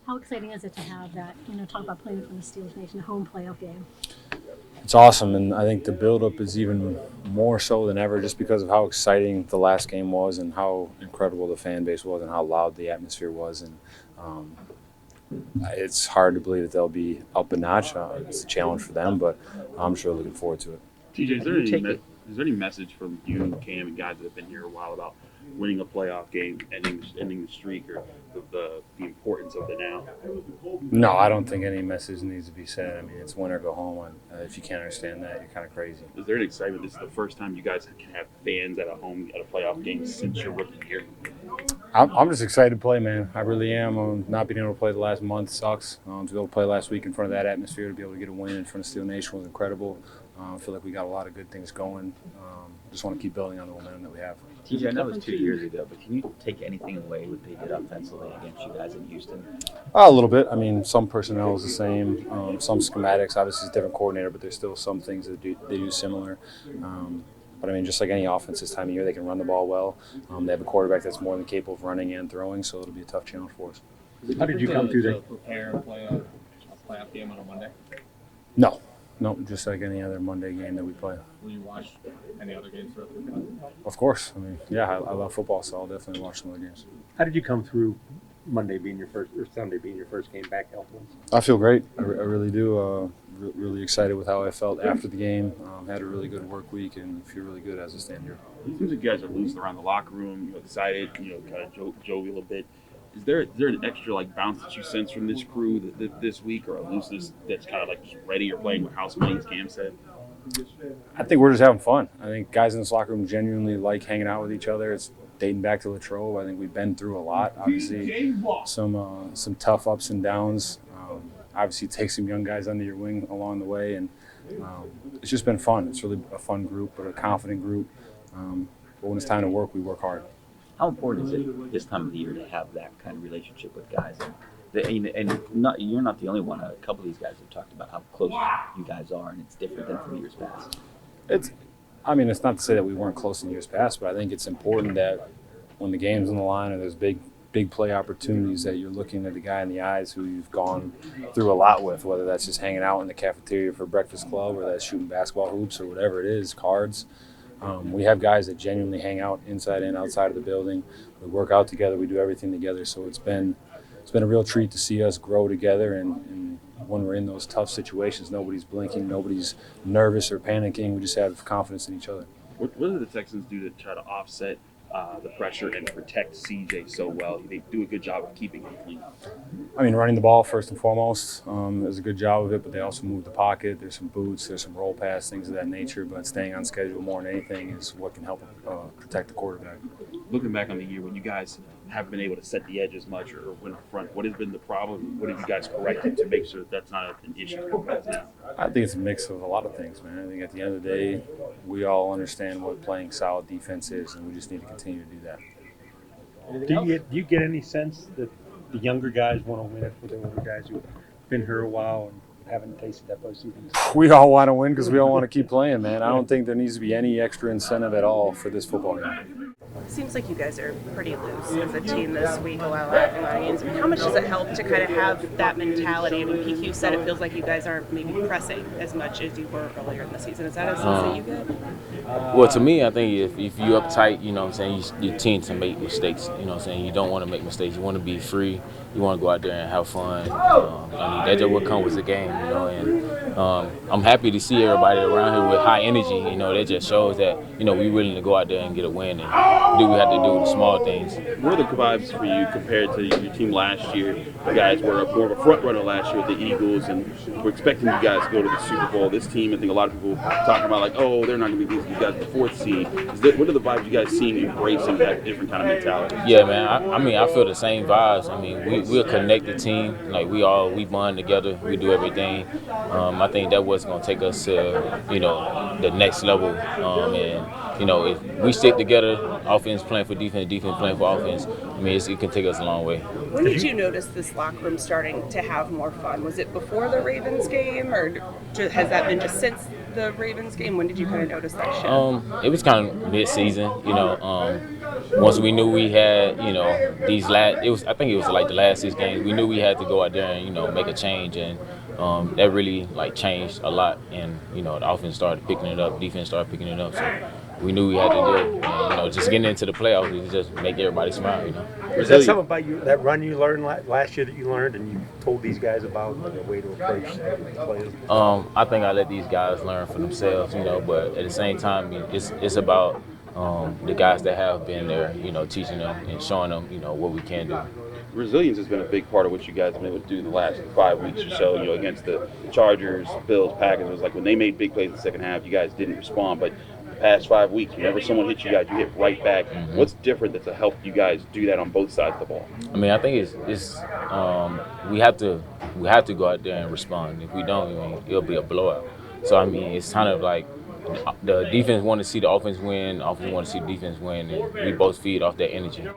How exciting is it to have that, talk about playing for the Steelers Nation home playoff game? It's awesome, and I think the buildup is even more so than ever just because of how exciting the last game was and how incredible the fan base was and how loud the atmosphere was. And it's hard to believe that they'll be up a notch. It's a challenge for them, but I'm sure looking forward to it. TJ, is there any message from you, Cam, and guys that have been here a while about winning a playoff game, ending the streak, or the importance of the now? No, I don't think any message needs to be said. I mean, it's win or go home. And if you can't understand that, you're kind of crazy. Is there an excitement? This is the first time you guys can have fans at a playoff game since your rookie year. I'm just excited to play, man. I really am. Not being able to play the last month sucks. To be able to play last week in front of that atmosphere, to be able to get a win in front of Steel Nation was incredible. I feel like we got a lot of good things going. Just want to keep building on the momentum that we have. TJ, I know it was 2 years ago, but can you take anything away what they did offensively against you guys in Houston? A little bit. I mean, some personnel is the same, some schematics. Obviously, it's a different coordinator, but there's still some things that they do similar. But, I mean, just like any offense this time of year, they can run the ball well. They have a quarterback that's more than capable of running and throwing, so it'll be a tough challenge for us. How did you come through that? Prepare and play a playoff game on a Monday? No, just like any other Monday game that we play. Will you watch any other games throughout the week? Of course. I mean, yeah, I love football, so I'll definitely watch some other games. How did you come through Monday being your first, or Sunday being your first game back health-wise? I feel great. I really do. Really excited with how I felt after the game. Had a really good work week and feel really good as I stand here. It seems like you guys are loose around the locker room, excited, kind of jovial a bit. Is there an extra bounce that you sense from this crew this week, or a looseness that's kind of just ready or playing with house money, as Cam said? I think we're just having fun. I think guys in this locker room genuinely like hanging out with each other. It's dating back to Latrobe. I think we've been through a lot. Obviously, some tough ups and downs. Obviously, take some young guys under your wing along the way, and it's just been fun. It's really a fun group, but a confident group. But when it's time to work, we work hard. How important is it this time of the year to have that kind of relationship with guys? And you're not the only one. A couple of these guys have talked about how close you guys are, and it's different than from years past. It's not to say that we weren't close in years past, but I think it's important that when the game's on the line and there's big play opportunities, that you're looking at the guy in the eyes who you've gone through a lot with, whether that's just hanging out in the cafeteria for breakfast club or that's shooting basketball hoops or whatever it is, cards. We have guys that genuinely hang out inside and outside of the building. We work out together. We do everything together. So it's been a real treat to see us grow together. And when we're in those tough situations, nobody's blinking, nobody's nervous or panicking. We just have confidence in each other. What do the Texans do to try to offset the pressure and protect CJ so well? They do a good job of keeping him clean. I mean, running the ball first and foremost is a good job of it, but they also move the pocket. There's some boots, there's some roll pass, things of that nature, but staying on schedule more than anything is what can help protect the quarterback. Looking back on the year when you guys haven't been able to set the edge as much or win up front, what has been the problem? What have you guys corrected to make sure that's not an issue for you guys now? I think it's a mix of a lot of things, man. I think at the end of the day, we all understand what playing solid defense is, and we just need to continue to do that. Do you get any sense that the younger guys want to win it for the older guys who've been here a while and haven't tasted that postseason? We all want to win because we all want to keep playing, man. I don't think there needs to be any extra incentive at all for this football game. Seems like you guys are pretty loose as a team this week while having audience. How much does it help to kind of have that mentality? I mean, PQ said it feels like you guys aren't maybe pressing as much as you were earlier in the season. Is that a sense that you get? Well, to me, I think if you're uptight, you know what I'm saying, you tend to make mistakes. You know what I'm saying? You don't want to make mistakes. You want to be free. You want to go out there and have fun. I mean, that's just what comes with the game, you know. And I'm happy to see everybody around here with high energy. You know, that just shows that, you know, we're willing to go out there and get a win and do what we have to do, the small things. What are the vibes for you compared to your team last year? You guys were more of a front runner last year with the Eagles, and we're expecting you guys to go to the Super Bowl. This team, I think a lot of people talking about they're not going to be these guys the fourth seed. What are the vibes you guys seeing embracing that different kind of mentality? Yeah, man. I feel the same vibes. I mean, we're a connected team. Like we bond together. We do everything. I think that's what's going to take us to, you know, the next level. And you know, if we stick together, offense playing for defense, defense playing for offense, I mean, it can take us a long way. When did you notice this locker room starting to have more fun? Was it before the Ravens game, or has that been just since the Ravens game? When did you kind of notice that shift? It was kind of mid-season, you know. once we knew we had, I think it was like the last 6 games. We knew we had to go out there and make a change, and that really like changed a lot. And the offense started picking it up, defense started picking it up. So we knew we had to do it. And just getting into the playoffs, we just make everybody smile. Is that something about you, that run you learned last year that you learned and you told these guys about the way to approach the players? I think I let these guys learn for themselves, but at the same time, it's about the guys that have been there, teaching them and showing them, what we can do. Resilience has been a big part of what you guys have been able to do the last 5 weeks or so, against the Chargers, Bills, Packers. It was like when they made big plays in the second half, you guys didn't respond. But the past 5 weeks, whenever someone hits you guys, you hit right back. Mm-hmm. What's different that's helped you guys do that on both sides of the ball? I mean, I think it's we have to go out there and respond. If we don't, it'll be a blowout. So I mean, it's kind of like the defense want to see the offense win, offense want to see the defense win, and we both feed off that energy.